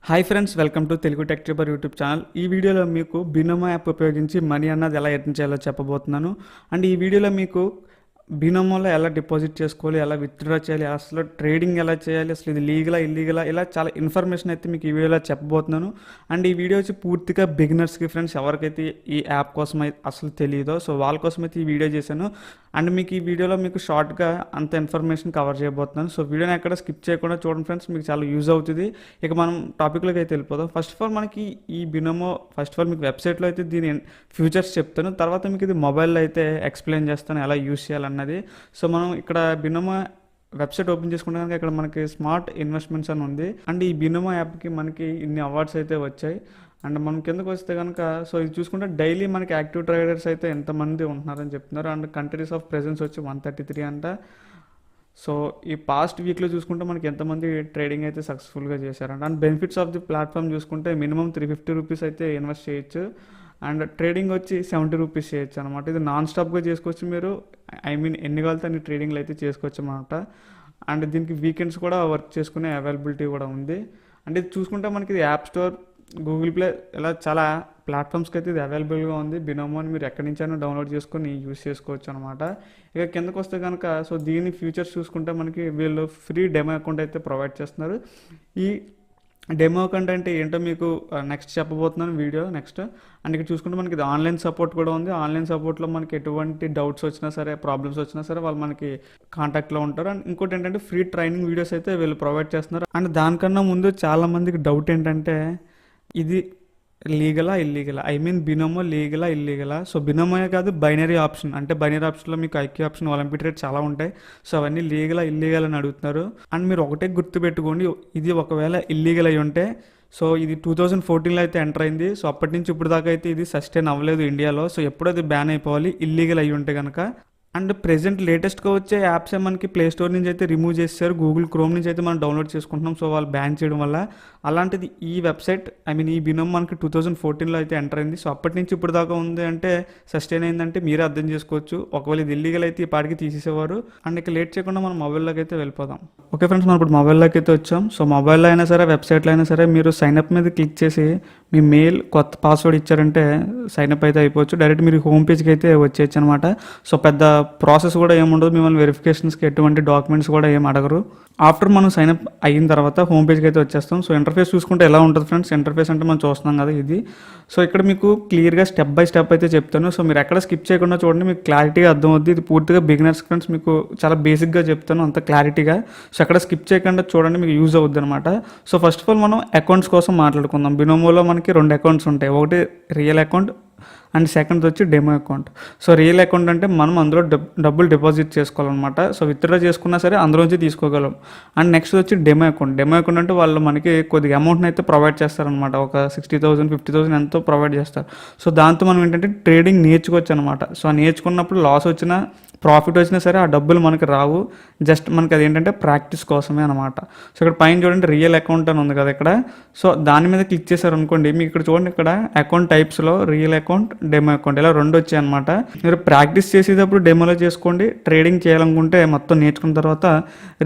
Hi friends, welcome to Telugu tech tuber YouTube channel. ఈ వీడియోలో మీకు బినోమో యాప్ ఉపయోగించి మనీ అన్నది ఎలా ఎర్న్ చేయాలో చెప్పబోతున్నాను. అండ్ ఈ వీడియోలో మీకు బినోమోలో ఎలా డిపాజిట్ చేసుకోవాలి, ఎలా విత్డ్రా చేయాలి, అసలు ట్రేడింగ్ ఎలా చేయాలి, అసలు ఇది లీగలా ఇల్లీగలా, ఇలా చాలా ఇన్ఫర్మేషన్ అయితే మీకు ఈ వీడియోలో చెప్పబోతున్నాను. అండ్ ఈ వీడియో వచ్చి పూర్తిగా బిగినర్స్కి ఫ్రెండ్స్, ఎవరికైతే ఈ యాప్ కోసం అయితే అసలు తెలియదో సో వాళ్ళ కోసం అయితే ఈ వీడియో చేశాను. అండ్ మీకు ఈ వీడియోలో మీకు షార్ట్గా అంత ఇన్ఫర్మేషన్ కవర్ చేయబోతున్నాను. సో వీడియోని ఎక్కడ స్కిప్ చేయకుండా చూడండి ఫ్రెండ్స్, మీకు చాలా యూజ్ అవుతుంది. ఇక మనం టాపిక్లోకి అయితే వెళ్ళిపోదాం. ఫస్ట్ ఆఫ్ ఆల్ మనకి ఈ బినోమో మీకు వెబ్సైట్లో అయితే దీని ఫ్యూచర్స్ చెప్తాను, తర్వాత మీకు ఇది మొబైల్లో అయితే ఎక్స్ప్లెయిన్ చేస్తాను ఎలా యూజ్ చేయాలన్నది. సో మనం ఇక్కడ బినోమో వెబ్సైట్ ఓపెన్ చేసుకుంటే కనుక ఇక్కడ మనకి స్మార్ట్ ఇన్వెస్ట్మెంట్స్ అని ఉంది. అండ్ ఈ బినోమో యాప్కి మనకి ఇన్ని అవార్డ్స్ అయితే వచ్చాయి. అండ్ మనం కిందకు వస్తే కనుక సో ఇది చూసుకుంటే డైలీ మనకి యాక్టివ్ ట్రేడర్స్ అయితే ఎంతమంది ఉంటున్నారని చెప్తున్నారు. అండ్ కంట్రీస్ ఆఫ్ ప్రెజెన్స్ వచ్చి 133 అంట. సో ఈ పాస్ట్ వీక్లో చూసుకుంటే మనకి ఎంతమంది ట్రేడింగ్ అయితే సక్సెస్ఫుల్గా చేశారంట. And benefits of the platform చూసుకుంటే మినిమం 350 రూపీస్ అయితే ఇన్వెస్ట్ చేయొచ్చు. అండ్ ట్రేడింగ్ వచ్చి 70 రూపీస్ చేయొచ్చు అనమాట. ఇది నాన్ స్టాప్గా చేసుకోవచ్చు మీరు, ఎన్ని కావాలితే అన్ని ట్రేడింగ్లు అయితే చేసుకోవచ్చు అనమాట. అండ్ దీనికి వీకెండ్స్ కూడా వర్క్ చేసుకునే అవైలబిలిటీ కూడా ఉంది. అంటే ఇది చూసుకుంటే మనకి ఇది యాప్ స్టోర్, గూగుల్ ప్లే, ఇలా చాలా ప్లాట్ఫామ్స్కి అయితే ఇది అవైలబుల్గా ఉంది. బినోమోని మీరు ఎక్కడి నుంచైనా డౌన్లోడ్ చేసుకొని యూస్ చేసుకోవచ్చు అనమాట. ఇక కిందకు వస్తే కనుక సో దీని ఫీచర్స్ చూసుకుంటే మనకి వీళ్ళు ఫ్రీ డెమో అకౌంట్ అయితే ప్రొవైడ్ చేస్తున్నారు. ఈ డెమో అకౌంట్ అంటే ఏంటో మీకు నెక్స్ట్ చెప్పబోతున్నాను వీడియో నెక్స్ట్. అండ్ ఇక్కడ చూసుకుంటే మనకి ఇది ఆన్లైన్ సపోర్ట్ కూడా ఉంది. ఆన్లైన్ సపోర్ట్లో మనకి ఎటువంటి డౌట్స్ వచ్చినా సరే, ప్రాబ్లమ్స్ వచ్చినా సరే వాళ్ళు మనకి కాంటాక్ట్లో ఉంటారు. అండ్ ఇంకోటి ఏంటంటే ఫ్రీ ట్రైనింగ్ వీడియోస్ అయితే వీళ్ళు ప్రొవైడ్ చేస్తున్నారు. అండ్ దానికన్నా ముందు చాలా మందికి డౌట్ ఏంటంటే ఇది లీగలా ఇల్లీగలా, బినోమో లీగలా ఇల్లీగలా. సో బినోమోయే కాదు, బైనరీ ఆప్షన్, అంటే బైనరీ ఆప్షన్లో మీకు ఐక్యూ ఆప్షన్, ఒలింపిక్ రేట్ చాలా ఉంటాయి. సో అవన్నీ లీగలా ఇల్లీగల్ అని అడుగుతున్నారు. అండ్ మీరు ఒకటే గుర్తుపెట్టుకోండి, ఇది ఒకవేళ ఇల్లీగల్ అయి ఉంటే సో ఇది 2014లో అయితే ఎంటర్ అయింది. సో అప్పటి నుంచి ఇప్పుడు దాకా అయితే ఇది సస్టైన్ అవ్వలేదు ఇండియాలో. సో ఎప్పుడు అది బ్యాన్ అయిపోవాలి ఇల్లీగల్ అయ్యి ఉంటే కనుక. అండ్ ప్రెజెంట్ లేటెస్ట్గా వచ్చే యాప్సే మనకి ప్లే స్టోర్ నుంచి అయితే రిమూవ్ చేస్తారు, గూగుల్ క్రోమ్ నుంచి అయితే మనం డౌన్లోడ్ చేసుకుంటున్నాం. సో వాళ్ళు బ్యాన్ చేయడం వల్ల. అలాంటిది ఈ వెబ్సైట్ ఈ బినోమ్ మనకి 2014లో అయితే ఎంటర్ అయింది. సో అప్పటి నుంచి ఇప్పుడు దాకా ఉంది అంటే సస్టైన్ అయిందంటే మీరే అర్థం చేసుకోవచ్చు. ఒకవేళ ఇది ఇల్లీగల్ అయితే ఈ పాటికి తీసేసేవారు. అండ్ ఇక లేట్ చేయకుండా మనం మొబైల్లోకి అయితే వెళ్ళిపోదాం. ఓకే ఫ్రెండ్స్, మనం ఇప్పుడు మొబైల్లోకి అయితే వచ్చాం. సో మొబైల్లో అయినా సరే, వెబ్సైట్లో అయినా సరే మీరు సైన్అప్ మీద క్లిక్ చేసి మీ మెయిల్, కొత్త పాస్వర్డ్ ఇచ్చారంటే సైన్అప్ అయితే అయిపోవచ్చు. డైరెక్ట్ మీరు హోమ్ పేజ్కి అయితే వచ్చేయచ్చు అనమాట. సో పెద్ద ప్రాసెస్ కూడా ఏముండదు, మిమ్మల్ని వెరిఫికేషన్స్కి ఎటువంటి డాక్యుమెంట్స్ కూడా ఏం అడగరు. ఆఫ్టర్ మనం సైన్అప్ అయిన తర్వాత హోమ్ పేజ్కి అయితే వచ్చేస్తాం. సో ఇంటర్ఫేస్ చూసుకుంటే ఎలా ఉంటుంది ఫ్రెండ్స్, ఇంటర్ఫేస్ అంటే మనం చూస్తున్నాం కదా ఇది. సో ఇక్కడ మీకు క్లియర్గా స్టెప్ బై స్టెప్ అయితే చెప్తాను. సో మీరు ఎక్కడ స్కిప్ చేయకుండా చూడండి, మీకు క్లారిటీగా అర్థమవుద్ది. ఇది పూర్తిగా బిగినర్స్ ఫ్రెండ్స్, మీకు చాలా బేసిక్గా చెప్తాను అంత క్లారిటీగా. సో ఎక్కడ స్కిప్ చేయకుండా చూడండి, మీకు యూజ్ అవుద్ది అనమాట. సో ఫస్ట్ ఆఫ్ ఆల్ మనం అకౌంట్స్ కోసం మాట్లాడుకుందాం. బినోమోలో మనకి 2 అకౌంట్స్ ఉంటాయి. ఒకటి రియల్ అకౌంట్ అండ్ సెకండ్ వచ్చి demo account. So real account అంటే మనం అందులో డబ్బులు డిపాజిట్ చేసుకోవాలన్నమాట. సో విత్డ్రా చేసుకున్నా సరే అందులోంచి తీసుకోగలం. అండ్ నెక్స్ట్ వచ్చి డెమో అకౌంట్. డెమో అకౌంట్ అంటే వాళ్ళు మనకి కొద్దిగా అమౌంట్ని అయితే ప్రొవైడ్ చేస్తారనమాట. ఒక 60,000 50,000 ఎంతో ప్రొవైడ్ చేస్తారు. సో దాంతో మనం ఏంటంటే ట్రేడింగ్ నేర్చుకోవచ్చు అనమాట. సో నేర్చుకున్నప్పుడు లాస్ వచ్చినా ప్రాఫిట్ వచ్చినా సరే ఆ డబ్బులు మనకి రావు, జస్ట్ మనకి అది ఏంటంటే ప్రాక్టీస్ కోసమే అనమాట. సో ఇక్కడ పైన చూడండి రియల్ అకౌంట్ అని ఉంది కదా ఇక్కడ. సో దాని మీద క్లిక్ చేశారు అనుకోండి, మీకు ఇక్కడ చూడండి ఇక్కడ అకౌంట్ టైప్స్లో రియల్ అకౌంట్, డెమో అకౌంట్ ఇలా 2 వచ్చాయి అనమాట. మీరు ప్రాక్టీస్ చేసేటప్పుడు డెమోలో చేసుకోండి, ట్రేడింగ్ చేయాలనుకుంటే మొత్తం నేర్చుకున్న తర్వాత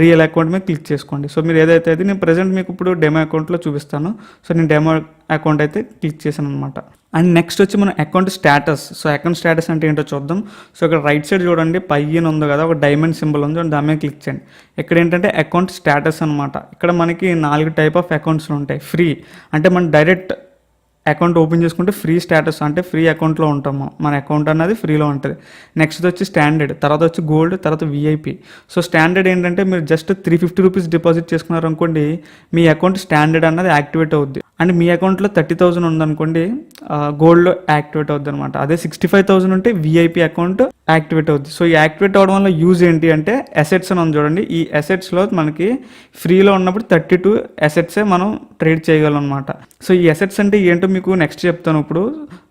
రియల్ అకౌంట్ మీద క్లిక్ చేసుకోండి. సో మీరు ఏదైతే అది నేను ప్రజెంట్ మీకు ఇప్పుడు డెమో అకౌంట్లో చూపిస్తాను. సో నేను డెమో అకౌంట్ అయితే క్లిక్ చేశాను అనమాట. అండ్ నెక్స్ట్ వచ్చి మన account status. So account status అంటే ఏంటో చూద్దాం. సో ఇక్కడ రైట్ సైడ్ చూడండి పైన ఉంది కదా, ఒక డైమండ్ సింబల్ ఉంది, దాని మీద క్లిక్ చేయండి. ఇక్కడ ఏంటంటే అకౌంట్ స్టేటస్ అనమాట. ఇక్కడ మనకి 4 టైప్ ఆఫ్ అకౌంట్స్ ఉంటాయి. ఫ్రీ అంటే మనం డైరెక్ట్ అకౌంట్ ఓపెన్ చేసుకుంటే ఫ్రీ స్టేటస్, అంటే ఫ్రీ అకౌంట్లో ఉంటాము, మన అకౌంట్ అన్నది ఫ్రీలో ఉంటుంది. నెక్స్ట్ వచ్చి స్టాండర్డ్, తర్వాత వచ్చి గోల్డ్, తర్వాత విఐపి. సో స్టాండర్డ్ ఏంటంటే మీరు జస్ట్ 350 రూపీస్ డిపాజిట్ చేసుకున్నారు అనుకోండి, మీ అకౌంట్ స్టాండర్డ్ అన్నది యాక్టివేట్ అవుద్ది. అండ్ మీ అకౌంట్లో 30,000 ఉందనుకోండి, గోల్డ్లో యాక్టివేట్ అవుద్ది అనమాట. అదే 65,000 ఉంటే విఐపి అకౌంట్ యాక్టివేట్ అవుద్ది. సో ఈ యాక్టివేట్ అవ్వడం వల్ల యూజ్ ఏంటి అంటే అసెట్స్ అని ఉంది చూడండి. ఈ అసెట్స్లో మనకి ఫ్రీలో ఉన్నప్పుడు 32 అసెట్సే మనం ట్రేడ్ చేయగలం అనమాట. సో ఈ అసెట్స్ అంటే ఏంటో మీకు నెక్స్ట్ చెప్తాను ఇప్పుడు.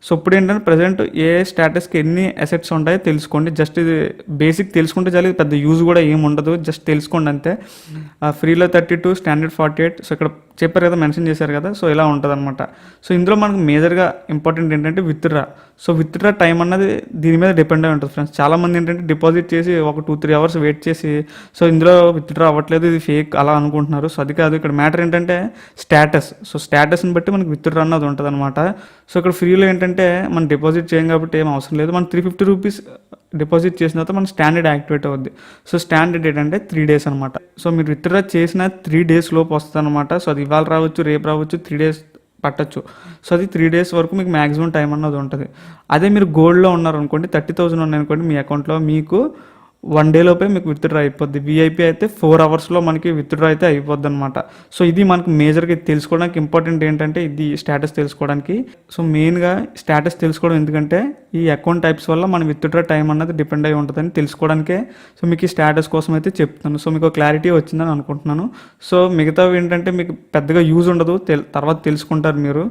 సో ఇప్పుడు ఏంటంటే ప్రజెంట్ ఏ స్టేటస్కి ఎన్ని అసెట్స్ ఉంటాయో తెలుసుకోండి. జస్ట్ ఇది బేసిక్ తెలుసుకుంటే చాలు, ఇది పెద్ద యూజ్ కూడా ఏమి ఉండదు, జస్ట్ తెలుసుకోండి అంతే. ఫ్రీలో 32, స్టాండర్డ్ 48. సో ఇక్కడ చెప్పారు కదా, మెన్షన్ చేశారు కదా, సో ఇలా ఉంటుంది అనమాట. సో ఇందులో మనకు మేజర్గా ఇంపార్టెంట్ ఏంటంటే విత్డ్రా. సో విత్డ్రా టైం అన్నది దీని మీద డిపెండ్ అయి ఉంటుంది ఫ్రెండ్స్. చాలామంది ఏంటంటే డిపాజిట్ చేసి ఒక 2-3 అవర్స్ వెయిట్ చేసి సో ఇందులో విత్డ్రా అవ్వట్లేదు, ఇది ఫేక్ అలా అనుకుంటున్నారు. సో అది కాదు, ఇక్కడ మ్యాటర్ ఏంటంటే స్టేటస్. సో స్టేటస్ని బట్టి మనకి విత్డ్రా అన్నది ఉంటుంది అనమాట. సో ఇక్కడ ఫ్రీలో ఏంటంటే మనం డిపాజిట్ చేయం కాబట్టి ఏం అవసరం లేదు. మనం 350 రూపీస్ డిపాజిట్ చేసిన తర్వాత మన స్టాండర్డ్ యాక్టివేట్ అవుద్ది. సో స్టాండర్డ్ డేట్ అంటే 3 days అనమాట. సో మీరు విత్డ్రా చేసిన 3 days లోపు వస్తుంది అనమాట. సో అది ఇవాళ రావచ్చు, రేపు రావచ్చు, 3 days పట్టచ్చు. సో అది 3 days వరకు మీకు మ్యాక్సిమం టైం అన్నది ఉంటుంది. అదే మీరు గోల్డ్లో ఉన్నారనుకోండి, 30,000 ఉన్నాయనుకోండి మీ అకౌంట్లో, మీకు 1 day లోపే మీకు విత్డ్రా అయిపోద్ది. విఐపీ అయితే 4 hours మనకి విత్డ్రా అయితే అయిపోద్ది అనమాట. సో ఇది మనకు మేజర్గా తెలుసుకోవడానికి ఇంపార్టెంట్ ఏంటంటే ఇది స్టేటస్ తెలుసుకోవడానికి. సో మెయిన్గా స్టేటస్ తెలుసుకోవడం ఎందుకంటే ఈ అకౌంట్ టైప్స్ వల్ల మన విత్డ్రా టైం అన్నది డిపెండ్ అయి ఉంటుందని తెలుసుకోవడానికే సో మీకు ఈ స్టేటస్ కోసం అయితే చెప్తున్నాను. సో మీకు క్లారిటీ వచ్చిందని అనుకుంటున్నాను. సో మిగతావి ఏంటంటే మీకు పెద్దగా యూజ్ ఉండదు, తర్వాత తెలుసుకుంటారు మీరు.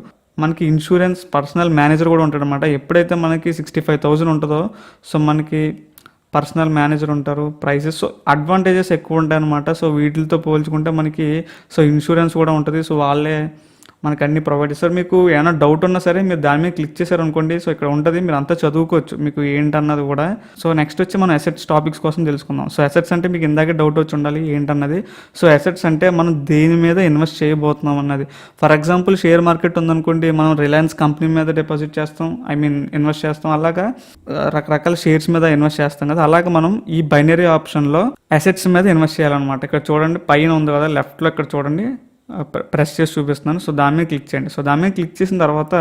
మనకి ఇన్సూరెన్స్ పర్సనల్ మేనేజర్ కూడా ఉంటాడు అనమాట. ఎప్పుడైతే మనకి 65,000 ఉంటుందో సో మనకి పర్సనల్ మేనేజర్ ఉంటారు. ప్రైసెస్ సో అడ్వాంటేజెస్ ఎక్కువ ఉంటాయి అనమాట. సో వీటితో పోల్చుకుంటే మనకి సో ఇన్సూరెన్స్ కూడా ఉంటుంది. సో వాళ్ళే మనకు అన్ని ప్రొవైడ్ చేస్తారు. మీకు ఏమైనా డౌట్ ఉన్నా సరే మీరు దాని మీద క్లిక్ చేశారు అనుకోండి, సో ఇక్కడ ఉంటుంది, మీరు అంతా చదువుకోవచ్చు మీకు ఏంటన్నది కూడా. సో నెక్స్ట్ వచ్చి మనం అసెట్స్ టాపిక్స్ కోసం తెలుసుకుందాం. సో అసెట్స్ అంటే మీకు ఇందాకే డౌట్ వచ్చి ఉండాలి ఏంటన్నది. సో అసెట్స్ అంటే మనం దేని మీద ఇన్వెస్ట్ చేయబోతున్నాం అన్నది. ఫర్ ఎగ్జాంపుల్ షేర్ మార్కెట్ ఉందనుకోండి, మనం రిలయన్స్ కంపెనీ మీద డిపాజిట్ చేస్తాం, ఇన్వెస్ట్ చేస్తాం. అలాగా రకరకాల షేర్స్ మీద ఇన్వెస్ట్ చేస్తాం కదా, అలాగే మనం ఈ బైనరీ ఆప్షన్లో అసెట్స్ మీద ఇన్వెస్ట్ చేయాలన్నమాట. ఇక్కడ చూడండి పైన ఉంది కదా లెఫ్ట్లో, ఇక్కడ చూడండి ప్రెస్ చేసి చూపిస్తున్నాను. సో దాని మీద క్లిక్ చేయండి. సో దాని మీద క్లిక్ చేసిన తర్వాత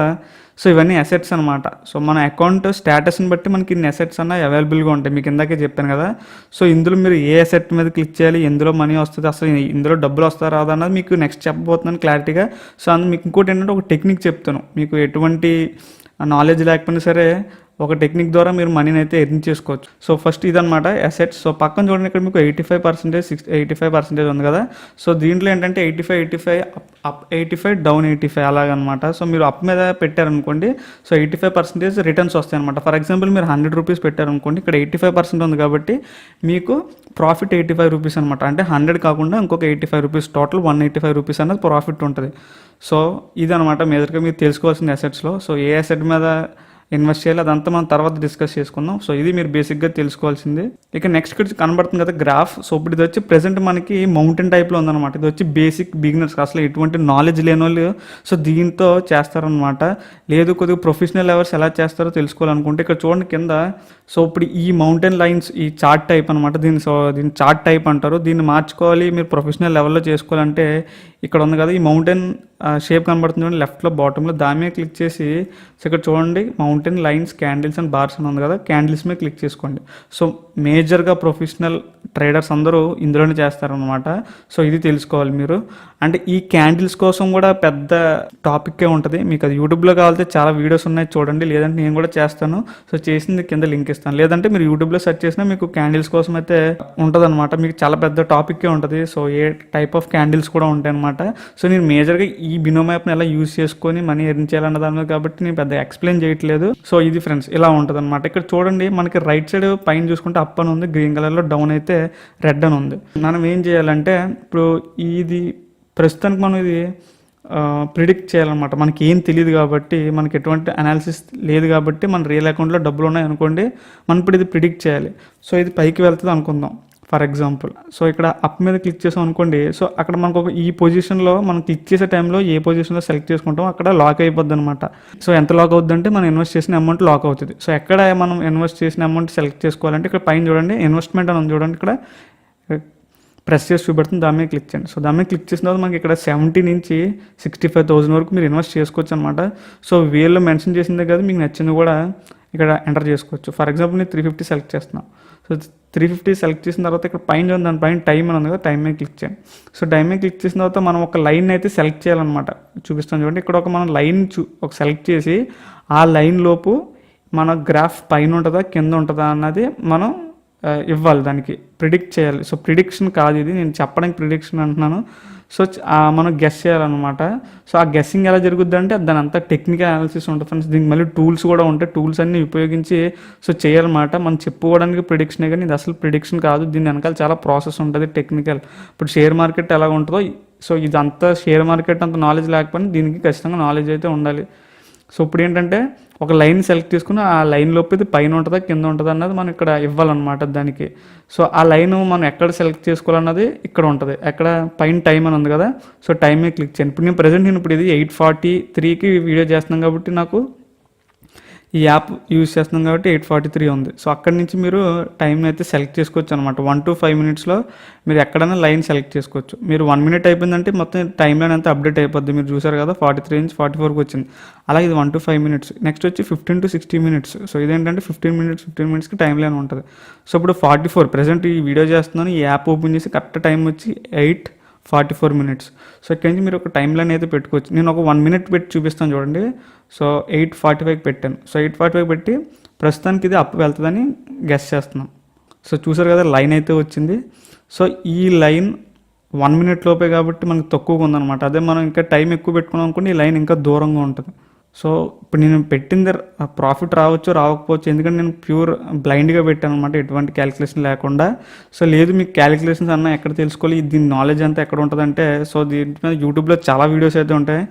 సో ఇవన్నీ అసెట్స్ అనమాట. సో మన అకౌంట్ స్టేటస్ని బట్టి మనకి ఇన్ని అసెట్స్ అన్న అవైలబుల్గా ఉంటాయి. మీకు ఇందాకే చెప్పాను కదా. సో ఇందులో మీరు ఏ అసెట్ మీద క్లిక్ చేయాలి, ఎందులో మనీ వస్తుంది, అసలు ఇందులో డబ్బులు వస్తారా రాదా అన్నది మీకు నెక్స్ట్ చెప్పబోతున్నాను క్లారిటీగా. సో అందుకు మీకు ఇంకోటి ఏంటంటే ఒక టెక్నిక్ చెప్తాను. మీకు ఎటువంటి నాలెడ్జ్ లేకపోయినా సరే ఒక టెక్నిక్ ద్వారా మీరు మనీని అయితే ఎర్న్ చేసుకోవచ్చు. సో ఫస్ట్ ఇదనమాట అసెట్స్. సో పక్కన చూడండి, ఇక్కడ మీకు 85%, 85% ఉంది కదా. సో దీంట్లో ఏంటంటే 85 అప్ 85 డౌన్ 85 అలాగనమాట. సో మీరు అప్ మీద పెట్టారనుకోండి, సో 85% రిటర్న్స్ వస్తాయి అనమాట. ఫర్ ఎగ్జాంపుల్ మీరు 100 రూపీస్ పెట్టారనుకోండి, ఇక్కడ 85% ఉంది కాబట్టి మీకు ప్రాఫిట్ 85 రూపీస్ అనమాట. అంటే 100 కాకుండా ఇంకొక 85 రూపీస్, టోటల్ 185 రూపీస్ అనేది ప్రాఫిట్ ఉంటుంది. సో ఇదనమాట మేజర్గా మీరు తెలుసుకోవాల్సింది అసెట్స్లో. సో ఏ అసెట్ మీద ఇన్వెస్ట్ చేయాలి అదంతా మనం తర్వాత డిస్కస్ చేసుకుందాం. సో ఇది మీరు బేసిక్గా తెలుసుకోవాల్సింది. ఇక నెక్స్ట్ కనబడుతుంది కదా గ్రాఫ్. సో ఇప్పుడు ఇది వచ్చి ప్రెసెంట్ మనకి మౌంటైన్ టైప్లో ఉందన్నమాట. ఇది వచ్చి బేసిక్ బిగినర్స్, అసలు ఎటువంటి నాలెడ్జ్ లేని వాళ్ళు సో దీంతో చేస్తారనమాట. లేదు కొద్దిగా ప్రొఫెషనల్ లెవెల్స్ ఎలా చేస్తారో తెలుసుకోవాలనుకుంటే ఇక్కడ చూడండి కింద. సో ఇప్పుడు ఈ మౌంటైన్ లైన్స్ ఈ చార్ట్ టైప్ అనమాట. దీన్ని చార్ట్ టైప్ అంటారు. దీన్ని మార్చుకోవాలి మీరు ప్రొఫెషనల్ లెవెల్లో చేసుకోవాలంటే ఇక్కడ ఉంది కదా ఈ మౌంటైన్ షేప్ కనబడుతుంది చూడండి లెఫ్ట్లో బాటంలో, దాని మీద క్లిక్ చేసి సో ఇక్కడ చూడండి mountain lines candles and bars అని ఉంది కదా, క్యాండిల్స్ మీద క్లిక్ చేసుకోండి. సో మేజర్గా ప్రొఫెషనల్ ట్రేడర్స్ అందరూ ఇందులోనే చేస్తారనమాట. సో ఇది తెలుసుకోవాలి మీరు. అంటే ఈ క్యాండిల్స్ కోసం కూడా పెద్ద టాపిక్కే ఉంటుంది. మీకు అది యూట్యూబ్లో కావాలంటే చాలా వీడియోస్ ఉన్నాయి చూడండి, లేదంటే నేను కూడా చేస్తాను. సో చేసింది కింద లింక్ ఇస్తాను, లేదంటే మీరు యూట్యూబ్లో సెర్చ్ చేసినా మీకు క్యాండిల్స్ కోసం అయితే ఉంటుంది అనమాట. మీకు చాలా పెద్ద టాపిక్కే ఉంటుంది. So A type of candles కూడా ఉంటాయి అనమాట. సో నేను మేజర్గా ఈ బినోమ్ యాప్ని ఎలా యూజ్ చేసుకొని మనీ ఎర్న్ చేయాలన్న దాని మీద కాబట్టి నేను పెద్ద ఎక్స్ప్లెయిన్ చేయట్లేదు. సో ఇది ఫ్రెండ్స్ ఇలా ఉంటుంది అనమాట. ఇక్కడ చూడండి మనకి రైట్ సైడ్ పైన చూసుకుంటే అప్ అని ఉంది గ్రీన్ కలర్లో, డౌన్ అయితే రెడ్ అని ఉంది. మనం ఏం చేయాలంటే ఇప్పుడు ఇది ప్రస్తుతానికి మనం ఇది ప్రిడిక్ట్ చేయాలన్నమాట. మనకి ఏం తెలియదు కాబట్టి, మనకి ఎటువంటి అనాలిసిస్ లేదు కాబట్టి, మన రియల్ అకౌంట్లో డబ్బులు ఉన్నాయి అనుకోండి, మనం ఇప్పుడు ఇది ప్రిడిక్ట్ చేయాలి. సో ఇది పైకి వెళ్తుంది అనుకుందాం ఫర్ ఎగ్జాంపుల్. సో ఇక్కడ అప్ మీద క్లిక్ చేసాం అనుకోండి, సో అక్కడ మనకు ఒక ఈ పొజిషన్లో మనం క్లిక్ చేసే టైంలో ఏ పొజిషన్లో సెలెక్ట్ చేసుకుంటాం అక్కడ లాక్ అయిపోద్ది అనమాట. సో ఎంత లాక్ అవుద్ది అంటే మనం ఇన్వెస్ట్ చేసిన అమౌంట్ లాక్ అవుతుంది. సో ఎక్కడ మనం ఇన్వెస్ట్ చేసిన అమౌంట్ సెలెక్ట్ చేసుకోవాలంటే ఇక్కడ పైన చూడండి ఇన్వెస్ట్మెంట్ అని ఉంది చూడండి, ఇక్కడ ప్రెస్ చేసి చూపెడుతుంది, దాని మీద క్లిక్ చేయండి. సో దాని మీద క్లిక్ చేసిన తర్వాత మనకి ఇక్కడ 70 నుంచి 65,000 వరకు మీరు ఇన్వెస్ట్ చేసుకోవచ్చు అనమాట. సో వీళ్ళు మెన్షన్ చేసిందే కదా, మీకు నచ్చింది కూడా ఇక్కడ ఎంటర్ చేసుకోవచ్చు. ఫర్ ఎగ్జాంపుల్ నేను 350 సెలెక్ట్ చేస్తున్నాను. సో 350 సెలెక్ట్ చేసిన తర్వాత ఇక్కడ పైన దానిపైన టైం అని ఉంది కదా, టైం మీద క్లిక్ చేయండి. సో టైం మీద క్లిక్ చేసిన తర్వాత మనం ఒక లైన్ అయితే సెలెక్ట్ చేయాలన్నమాట. చూపిస్తాను చూడండి, ఇక్కడ ఒక మనం లైన్ ఒక సెలెక్ట్ చేసి ఆ లైన్ లోపు మన గ్రాఫ్ పైన ఉంటుందా కింద ఉంటుందా అన్నది మనం ఇవ్వాలి, దానికి ప్రిడిక్ట్ చేయాలి. సో ప్రిడిక్షన్ కాదు ఇది, నేను చెప్పడానికి ప్రిడిక్షన్ అంటున్నాను. సో మనం గెస్ చేయాలన్నమాట. సో ఆ గెస్సింగ్ ఎలా జరుగుద్ది అంటే దాని అంతా టెక్నికల్ అనాలిసిస్ ఉంటుంది ఫ్రెండ్స్. దీనికి మళ్ళీ టూల్స్ కూడా ఉంటాయి. టూల్స్ అన్ని ఉపయోగించి సో చేయాలన్నమాట. మనం చెప్పుకోవడానికి ప్రిడిక్షనే కానీ ఇది అసలు ప్రిడిక్షన్ కాదు. దీని వెనకాల చాలా ప్రాసెస్ ఉంటుంది టెక్నికల్. ఇప్పుడు షేర్ మార్కెట్ ఎలా ఉంటుందో సో ఇదంతా షేర్ మార్కెట్ అంత నాలెడ్జ్ లేకపోయినా దీనికి ఖచ్చితంగా నాలెడ్జ్ అయితే ఉండాలి. సో ఇప్పుడు ఏంటంటే ఒక లైన్ సెలెక్ట్ చేసుకుని ఆ లైన్ లోపు ఇది పైన ఉంటుందా కింద ఉంటుందా అన్నది మనం ఇక్కడ ఇవ్వాలన్నమాట దానికి. సో ఆ లైన్ మనం ఎక్కడ సెలెక్ట్ చేసుకోవాలన్నది ఇక్కడ ఉంటుంది. ఎక్కడ పైన టైం అని ఉంది కదా, సో టైమే క్లిక్ చేయండి. ఇప్పుడు నేను ప్రజెంట్ ఇప్పుడు ఇది 8:43కి వీడియో చేస్తున్నాను కాబట్టి నాకు ఈ యాప్ యూజ్ చేస్తున్నాం కాబట్టి 8:43 ఉంది. సో అక్కడి నుంచి మీరు టైంని అయితే సెలెక్ట్ చేసుకోవచ్చు అనమాట. 1 to 5 minutesలో మీరు ఎక్కడైనా లైన్ సెలెక్ట్ చేసుకోవచ్చు. మీరు 1 minute అయిపోయిందంటే మొత్తం టైం లైన్ అంతా అప్డేట్ అయిపోద్ది. మీరు చూసారు కదా 43 నుంచి 44కి వచ్చింది. అలాగే ఇది 1 to 5 minutes. నెక్స్ట్ వచ్చి 15 to 60 minutes. సో ఇదేంటంటే 15 minutesకి టైం లైన్ ఉంటుంది. సో ఇప్పుడు 44 ప్రజెంట్ ఈ వీడియో చేస్తున్నాను. ఈ యాప్ ఓపెన్ చేసి కరెక్ట్ టైం వచ్చి 8:44 minutes. సో ఇక్కడి నుంచి మీరు ఒక టైం లైన్ అయితే పెట్టుకోవచ్చు. నేను ఒక 1 minute పెట్టి చూపిస్తాను చూడండి. సో 8:45కి పెట్టాను. సో 8:45 పెట్టి ప్రస్తుతానికి ఇది అప్ వెళ్తుందని గెస్ చేస్తున్నాం. సో చూసారు కదా లైన్ అయితే వచ్చింది. సో ఈ లైన్ 1 minute లోపే కాబట్టి మనకు తక్కువగా ఉందన్నమాట. అదే మనం ఇంకా టైం ఎక్కువ పెట్టుకున్నాం అనుకోండి ఈ లైన్ ఇంకా దూరంగా ఉంటుంది. సో ఇప్పుడు నేను పెట్టింది ప్రాఫిట్ రావచ్చు రావకపోవచ్చు, ఎందుకంటే నేను ప్యూర్ బ్లైండ్గా పెట్టాను అనమాట, ఎటువంటి క్యాలిక్యులేషన్ లేకుండా. సో లేదు మీకు క్యాలిక్యులేషన్స్ అన్న ఎక్కడ తెలుసుకోవాలి, దీని నాలెడ్జ్ అంతా ఎక్కడ ఉంటుందంటే సో దీని మీద యూట్యూబ్లో చాలా వీడియోస్ అయితే ఉంటాయి.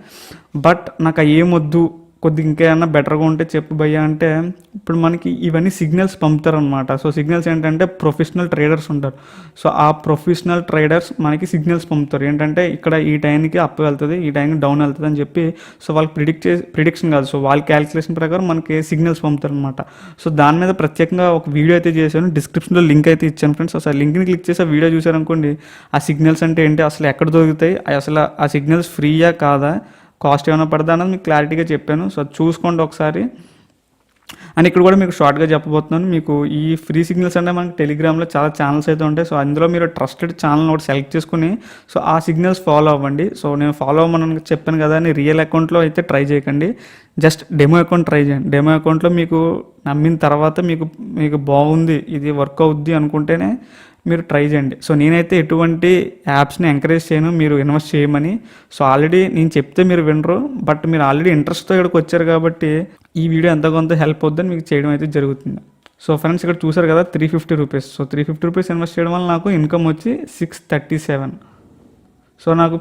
బట్ నాకు ఏమొద్దు కొద్దిగా ఇంకేమన్నా బెటర్గా ఉంటే చెప్పు భయ్యా అంటే ఇప్పుడు మనకి ఇవన్నీ సిగ్నల్స్ పంపుతారనమాట. సో సిగ్నల్స్ ఏంటంటే ప్రొఫెషనల్ ట్రేడర్స్ ఉంటారు. సో ఆ ప్రొఫెషనల్ ట్రేడర్స్ మనకి సిగ్నల్స్ పంపుతారు ఏంటంటే ఇక్కడ ఈ టైంకి అప్ వెళ్తుంది, ఈ టైంకి డౌన్ వెళ్తుంది అని చెప్పి. సో వాళ్ళు ప్రిడిక్షన్ కాదు, సో వాళ్ళ క్యాలిక్యులేషన్ ప్రకారం మనకి సిగ్నల్స్ పంపుతారు అనమాట. సో దాని మీద ప్రత్యేకంగా ఒక వీడియో అయితే చేశాను, డిస్క్రిప్షన్లో లింక్ అయితే ఇచ్చాను ఫ్రెండ్స్. అసలు లింక్ని క్లిక్ చేసి ఆ వీడియో చూసారనుకోండి, ఆ సిగ్నల్స్ అంటే ఏంటి, అసలు ఎక్కడ దొరుకుతాయి, అసలు ఆ సిగ్నల్స్ ఫ్రీయా కాదా, కాస్ట్ ఏమైనా పడదా అన్నది మీకు క్లారిటీగా చెప్పాను. సో చూసుకోండి ఒకసారి. అండ్ ఇక్కడ కూడా మీకు షార్ట్గా చెప్పబోతున్నాను. మీకు ఈ ఫ్రీ సిగ్నల్స్ అంటే మనకి టెలిగ్రామ్లో చాలా ఛానల్స్ అయితే ఉంటాయి. సో అందులో మీరు ట్రస్టెడ్ ఛానల్ ఒకటి సెలెక్ట్ చేసుకుని సో ఆ సిగ్నల్స్ ఫాలో అవ్వండి. సో నేను ఫాలో అవ్వమని చెప్పాను కదా అని రియల్ అకౌంట్లో అయితే ట్రై చేయకండి, జస్ట్ డెమో అకౌంట్ ట్రై చేయండి. డెమో అకౌంట్లో మీకు నమ్మిన తర్వాత మీకు బాగుంది, ఇది వర్క్ అవుద్ది అనుకుంటేనే మీరు ట్రై చేయండి. సో నేనైతే ఎటువంటి యాప్స్ని ఎంకరేజ్ చేయను మీరు ఇన్వెస్ట్ చేయమని. సో ఆల్రెడీ నేను చెప్తే మీరు వినరు, బట్ మీరు ఆల్రెడీ ఇంట్రెస్ట్తో ఇక్కడికి వచ్చారు కాబట్టి ఈ వీడియో ఎంతో కొంత హెల్ప్ అవుద్దని మీకు చేయడం అయితే జరుగుతుంది. సో ఫ్రెండ్స్ ఇక్కడ చూసారు కదా 350 రూపీస్. సో 350 రూపీస్ ఇన్వెస్ట్ చేయడం వల్ల నాకు ఇన్కమ్ వచ్చి 637. సో నాకు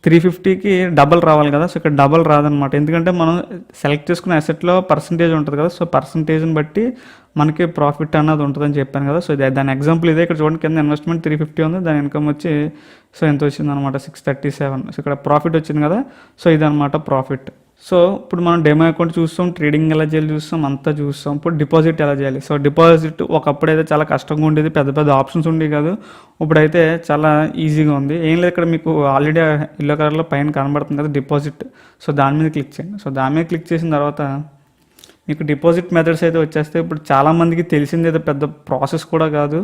350కి డబల్ రావాలి కదా, సో ఇక్కడ డబల్ రాదనమాట. ఎందుకంటే మనం సెలెక్ట్ చేసుకున్న అసెట్లో పర్సంటేజ్ ఉంటుంది కదా, సో పర్సంటేజ్ని బట్టి మనకి ప్రాఫిట్ అన్నది ఉంటుందని చెప్పాను కదా. సో దాని ఎగ్జాంపుల్ ఇదే. ఇక్కడ చూడండి కింద ఇన్వెస్ట్మెంట్ 350 ఉంది, దాని ఇన్కమ్ వచ్చి సో ఎంత వచ్చింది అనమాట 637. సో ఇక్కడ ప్రాఫిట్ వచ్చింది కదా, సో ఇదనమాట ప్రాఫిట్. సో ఇప్పుడు మనం డెమో అకౌంట్ చూస్తాం, ట్రేడింగ్ ఎలా చేయాలి చూస్తాం, అంతా చూస్తాం. ఇప్పుడు డిపాజిట్ ఎలా చేయాలి. సో డిపాజిట్ ఒకప్పుడైతే చాలా కష్టంగా ఉండేది, పెద్ద పెద్ద ఆప్షన్స్ ఉండేవి కాదు. ఇప్పుడైతే చాలా ఈజీగా ఉంది. ఏం లేదు, ఇక్కడ మీకు ఆల్రెడీ ఎల్లో కలర్లో పైన కనబడుతుంది కదా డిపాజిట్. సో దాని మీద క్లిక్ చేయండి. సో దాని మీద క్లిక్ చేసిన తర్వాత మీకు డిపాజిట్ మెథడ్స్ అయితే వచ్చేస్తాయి. ఇప్పుడు చాలామందికి తెలిసింది అయితే పెద్ద ప్రాసెస్ కూడా కాదు,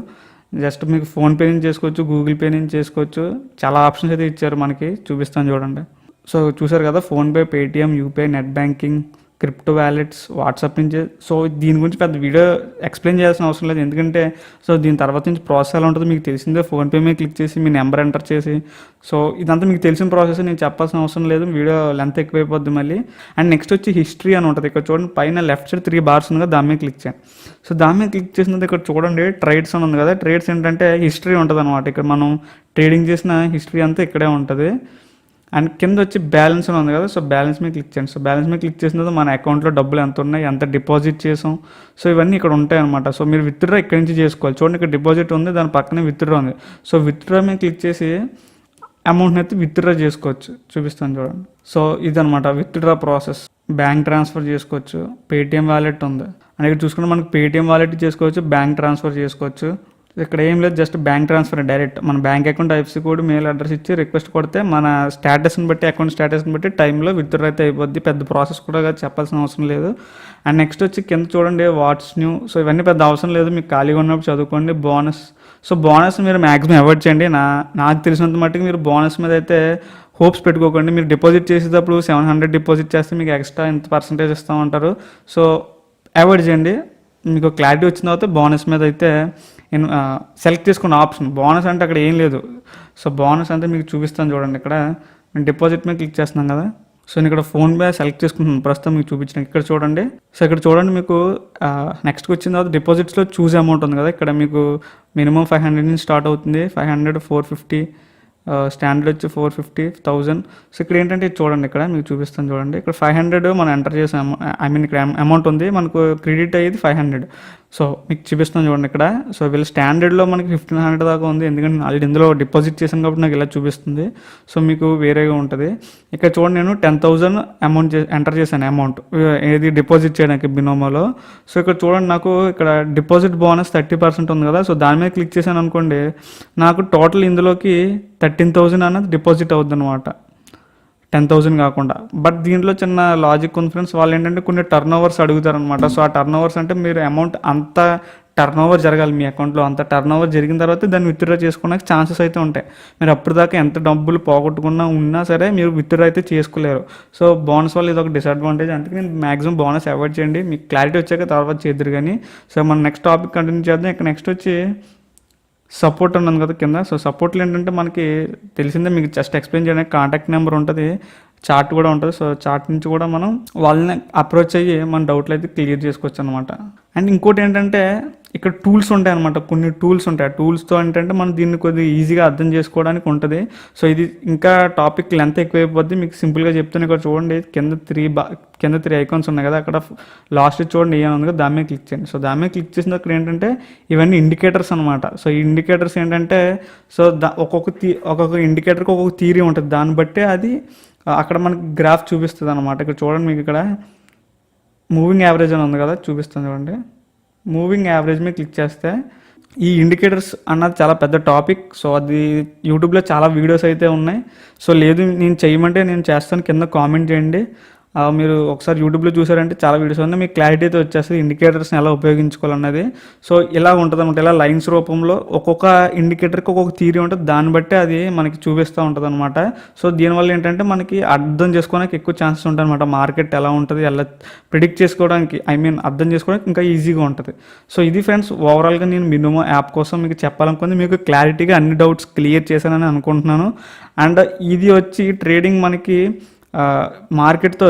జస్ట్ మీకు ఫోన్పే నుంచి చేసుకోవచ్చు, గూగుల్ పే నుంచి చేసుకోవచ్చు. చాలా ఆప్షన్స్ అయితే ఇచ్చారు మనకి, చూపిస్తాను చూడండి. సో చూసారు కదా PhonePe, Paytm, UPI, net banking, crypto wallets, WhatsApp నుంచి. సో దీని గురించి పెద్ద వీడియో ఎక్స్ప్లెయిన్ చేయాల్సిన అవసరం లేదు, ఎందుకంటే సో దీని తర్వాత నుంచి ప్రాసెస్ ఎలా ఉంటుందో మీకు తెలిసిందే. ఫోన్పే మీద క్లిక్ చేసి మీ నెంబర్ ఎంటర్ చేసి, సో ఇదంతా మీకు తెలిసిన ప్రాసెస్, నేను చెప్పాల్సిన అవసరం లేదు, వీడియో లెంత్ ఎక్కువైపోద్ది మళ్ళీ. అండ్ నెక్స్ట్ వచ్చి హిస్టరీ అని ఉంటుంది. ఇక్కడ చూడండి పైన లెఫ్ట్ సైడ్ 3 bars ఉంది కదా, దాని మీద క్లిక్ చేయండి. సో దాని మీద క్లిక్ చేసినది ఇక్కడ చూడండి ట్రేడ్స్ అని ఉంది కదా. ట్రేడ్స్ ఏంటంటే హిస్టరీ ఉంటుంది అనమాట. ఇక్కడ మనం ట్రేడింగ్ చేసిన హిస్టరీ అంతా ఇక్కడే ఉంటుంది. అండ్ కింద వచ్చి బ్యాలెన్స్ అని ఉంది కదా, సో బ్యాలెన్స్ మీద క్లిక్ చేయండి. సో బ్యాలెన్స్ మీద క్లిక్ చేసిన తర్వాత మన అకౌంట్లో డబ్బులు ఎంత ఉన్నాయి, ఎంత డిపాజిట్ చేసాం, సో ఇవన్నీ ఇక్కడ ఉంటాయి అనమాట. సో మీరు విత్డ్రా ఇక్కడి నుంచి చేసుకోవాలి. చూడండి ఇక్కడ డిపాజిట్ ఉంది, దాని పక్కనే విత్డ్రా ఉంది. సో విత్డ్రా మీద క్లిక్ చేసి అమౌంట్ని అయితే విత్డ్రా చేసుకోవచ్చు, చూపిస్తాను చూడండి. సో ఇదనమాట విత్డ్రా ప్రాసెస్. బ్యాంక్ ట్రాన్స్ఫర్ చేసుకోవచ్చు, పేటిఎం వాలెట్ ఉంది. అండ్ ఇక్కడ చూసుకుంటే మనకు పేటిఎం వాలెట్ చేసుకోవచ్చు, బ్యాంక్ ట్రాన్స్ఫర్ చేసుకోవచ్చు. ఇక్కడ ఏం లేదు, జస్ట్ బ్యాంక్ ట్రాన్స్ఫర్ డైరెక్ట్ మన bank account IFSC code, mail address ఇచ్చి రిక్వెస్ట్ కొడితే మన స్టేటస్ని బట్టి, అకౌంట్ స్టేటస్ని బట్టి టైంలో విత్డ్రా అయితే అయిపోద్ది. పెద్ద ప్రాసెస్ కూడా చెప్పాల్సిన అవసరం లేదు. అండ్ నెక్స్ట్ వచ్చి కింద చూడండి వాట్స్ న్యూ. సో ఇవన్నీ పెద్ద అవసరం లేదు, మీకు ఖాళీగా ఉన్నప్పుడు చదువుకోండి. బోనస్. సో బోనస్ మీరు మ్యాక్సిమం అవాయిడ్ చేయండి. నాకు తెలిసినంత మట్టుకు మీరు బోనస్ మీద అయితే హోప్స్ పెట్టుకోకండి. మీరు డిపాజిట్ చేసేటప్పుడు 700 డిపాజిట్ చేస్తే మీకు ఎక్స్ట్రా ఇంత పర్సంటేజ్ ఇస్తామంటారు. సో అవాయిడ్ చేయండి. మీకు క్లారిటీ వచ్చిన తర్వాత బోనస్ మీద అయితే సెలెక్ట్ చేసుకున్న ఆప్షన్ బోనస్ అంటే అక్కడ ఏం లేదు. సో బోనస్ అంటే మీకు చూపిస్తాను చూడండి. ఇక్కడ నేను డిపాజిట్ మీద క్లిక్ చేస్తున్నాను కదా. సో నేను ఇక్కడ ఫోన్పే సెలెక్ట్ చేసుకుంటున్నాను ప్రస్తుతం మీకు చూపించిన. ఇక్కడ చూడండి. సో ఇక్కడ చూడండి మీకు నెక్స్ట్కి వచ్చిన తర్వాత డిపాజిట్స్లో చూస్ అమౌంట్ ఉంది కదా. ఇక్కడ మీకు మినిమం 500 నుంచి స్టార్ట్ అవుతుంది. 500, 450, స్టాండర్డ్ వచ్చి 450, 1000. సో ఇక్కడ ఏంటంటే ఇది చూడండి, ఇక్కడ మీకు చూపిస్తాను చూడండి. ఇక్కడ 500 మనం ఎంటర్ చేసాం, ఐ మీన్ ఇక్కడ అమౌంట్ ఉంది, మనకు క్రెడిట్ అయ్యేది 500. సో మీకు చూపిస్తాను చూడండి ఇక్కడ. సో వీళ్ళు స్టాండర్డ్లో మనకి 1500 దాకా ఉంది, ఎందుకంటే ఆల్రెడీ ఇందులో డిపాజిట్ చేసాను కాబట్టి నాకు ఇలా చూపిస్తుంది. సో మీకు వేరేగా ఉంటుంది. ఇక్కడ చూడండి, నేను 10,000 అమౌంట్ ఎంటర్ చేశాను, అమౌంట్ ఏది డిపాజిట్ చేయడానికి బినోమోలో. సో ఇక్కడ చూడండి, నాకు ఇక్కడ డిపాజిట్ బోనస్ 30% ఉంది కదా. సో దాని మీద క్లిక్ చేశాను అనుకోండి, నాకు టోటల్ ఇందులోకి 13,000 అన్నది డిపాజిట్ అవుద్ది అనమాట, 10,000 కాకుండా. బట్ దీంట్లో చిన్న లాజిక్ ఉంది ఫ్రెండ్స్. వాళ్ళు ఏంటంటే కొన్ని టర్న్ ఓవర్స్ అడుగుతారనమాట. సో ఆ టర్న్ ఓవర్స్ అంటే మీరు అమౌంట్ అంత టర్న్ ఓవర్ జరగాలి మీ అకౌంట్లో. అంత టర్న్ ఓవర్ జరిగిన తర్వాత దాన్ని విత్డ్రా చేసుకోవడానికి ఛాన్సెస్ అయితే ఉంటాయి. మీరు అప్పటిదాకా ఎంత డబ్బులు పోగొట్టుకున్నా ఉన్నా సరే మీరు విత్డ్రా అయితే చేసుకోలేరు. సో బోనస్ వల్ల ఇది ఒక డిసడ్వాంటేజ్. అందుకే నేను మ్యాక్సిమం బోనస్ అవాయిడ్ చేయండి. మీకు క్లారిటీ వచ్చాక తర్వాత చేద్దరు కానీ. సో మనం నెక్స్ట్ టాపిక్ కంటిన్యూ చేద్దాం. ఇక్కడ నెక్స్ట్ వచ్చి సపోర్ట్ ఉన్నాను కదా కింద. సో సపోర్ట్లో ఏంటంటే మనకి తెలిసిందే, మీకు జస్ట్ ఎక్స్ప్లెయిన్ చేయడానికి కాంటాక్ట్ నెంబర్ ఉంటుంది, చార్ట్ కూడా ఉంటుంది. సో చార్ట్ నుంచి కూడా మనం వాళ్ళని అప్రోచ్ అయ్యి మన డౌట్లు అయితే క్లియర్ చేసుకోవచ్చు అనమాట. అండ్ ఇంకోటి ఏంటంటే ఇక్కడ టూల్స్ ఉంటాయి అనమాట, కొన్ని టూల్స్ ఉంటాయి. ఆ టూల్స్తో ఏంటంటే మనం దీన్ని కొద్దిగా ఈజీగా అర్థం చేసుకోవడానికి ఉంటుంది. సో ఇది ఇంకా టాపిక్ లెంత్ ఎక్కువైపోద్ది, మీకు సింపుల్గా చెప్తాను. ఇక్కడ చూడండి, కింద త్రీ ఐకాన్స్ ఉన్నాయి కదా, అక్కడ లాస్ట్ చూడండి ఏమైనా ఉంది కదా, దాని మీద క్లిక్ చేయండి. సో దాని మీద క్లిక్ చేసిన అక్కడ ఏంటంటే ఇవన్నీ ఇండికేటర్స్ అనమాట. సో ఈ ఇండికేటర్స్ ఏంటంటే, సో ఒక్కొక్క ఇండికేటర్కి ఒక్కొక్క థియరీ ఉంటుంది, దాన్ని బట్టి అది అక్కడ మనకి గ్రాఫ్ చూపిస్తుంది అనమాట. ఇక్కడ చూడండి, మీకు ఇక్కడ మూవింగ్ యావరేజ్ అని ఉంది కదా, చూపిస్తాను చూడండి. మూవింగ్ యావరేజ్ మీద క్లిక్ చేస్తే ఈ ఇండికేటర్స్ అన్నది చాలా పెద్ద టాపిక్. సో అది యూట్యూబ్లో చాలా వీడియోస్ అయితే ఉన్నాయి. సో లేదు నేను చేయమంటే నేను చేస్తాను, కింద కామెంట్ చేయండి. మీరు ఒకసారి యూట్యూబ్లో చూసారంటే చాలా వీడియోస్ ఉన్నాయి, మీకు క్లారిటీ అయితే వచ్చేస్తుంది ఇండికేటర్స్ని ఎలా ఉపయోగించుకోవాలన్నది. సో ఇలా ఉంటుంది అనమాట, ఇలా లైన్స్ రూపంలో ఒక్కొక్క ఇండికేటర్కి ఒక్కొక్క థియరీ ఉంటుంది, దాన్ని బట్టి అది మనకి చూపిస్తూ ఉంటుంది అనమాట. సో దీనివల్ల ఏంటంటే మనకి అర్థం చేసుకోవడానికి ఎక్కువ ఛాన్సెస్ ఉంటాయి అనమాట. మార్కెట్ ఎలా ఉంటుంది, ఎలా ప్రిడిక్ట్ చేసుకోవడానికి, ఐ మీన్ అర్థం చేసుకోవడానికి ఇంకా ఈజీగా ఉంటుంది. సో ఇది ఫ్రెండ్స్, ఓవరాల్గా నేను బినోమో యాప్ కోసం మీకు చెప్పాలనుకుంది. మీకు క్లారిటీగా అన్ని డౌట్స్ క్లియర్ చేశానని అనుకుంటున్నాను. అండ్ ఇది వచ్చి ట్రేడింగ్ మనకి మార్కెట్తో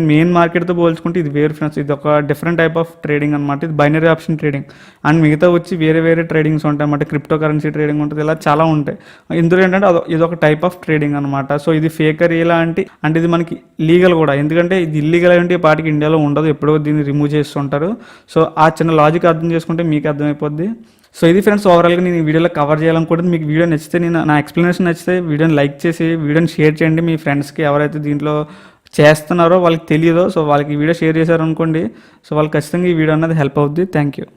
మెయిన్ మార్కెట్తో పోల్చుకుంటే ఇది వేరు ఫ్రెండ్స్. ఇది ఒక డిఫరెంట్ టైప్ ఆఫ్ ట్రేడింగ్ అనమాట. ఇది బైనరీ ఆప్షన్ ట్రేడింగ్. అండ్ మిగతా వచ్చి వేరే ట్రేడింగ్స్ ఉంటాయి అన్నమాట. క్రిప్టో కరెన్సీ ట్రేడింగ్ ఉంటుంది, ఇలా చాలా ఉంటాయి. ఇందులో ఏంటంటే ఇది ఒక టైప్ ఆఫ్ ట్రేడింగ్ అనమాట. సో ఇది ఫేకర్ ఇలాంటి, అంటే ఇది మనకి లీగల్ కూడా, ఎందుకంటే ఇది ఇల్లీగల్ అంటే ఈ పాటికి ఇండియాలో ఉండదు, ఎప్పుడో దీన్ని రిమూవ్ చేస్తుంటారు. సో ఆ చిన్న లాజిక్ అర్థం చేసుకుంటే మీకు అర్థమైపోద్ది. సో ఇది ఫ్రెండ్స్, ఓవరాల్గా నేను ఈ వీడియోలో కవర్ చేయాలనుకుంటుంది. మీకు వీడియో నచ్చితే, నా ఎక్స్ప్లెనేషన్ నచ్చితే వీడియోని లైక్ చేసి వీడియోని షేర్ చేయండి మీ ఫ్రెండ్స్కి, ఎవరైతే దీంట్లో చేస్తున్నారో వాళ్ళకి తెలియదో. సో వాళ్ళకి ఈ వీడియో షేర్ చేశారనుకోండి, సో వాళ్ళకి ఖచ్చితంగా ఈ వీడియో అనేది హెల్ప్ అవుద్ది. Thank you.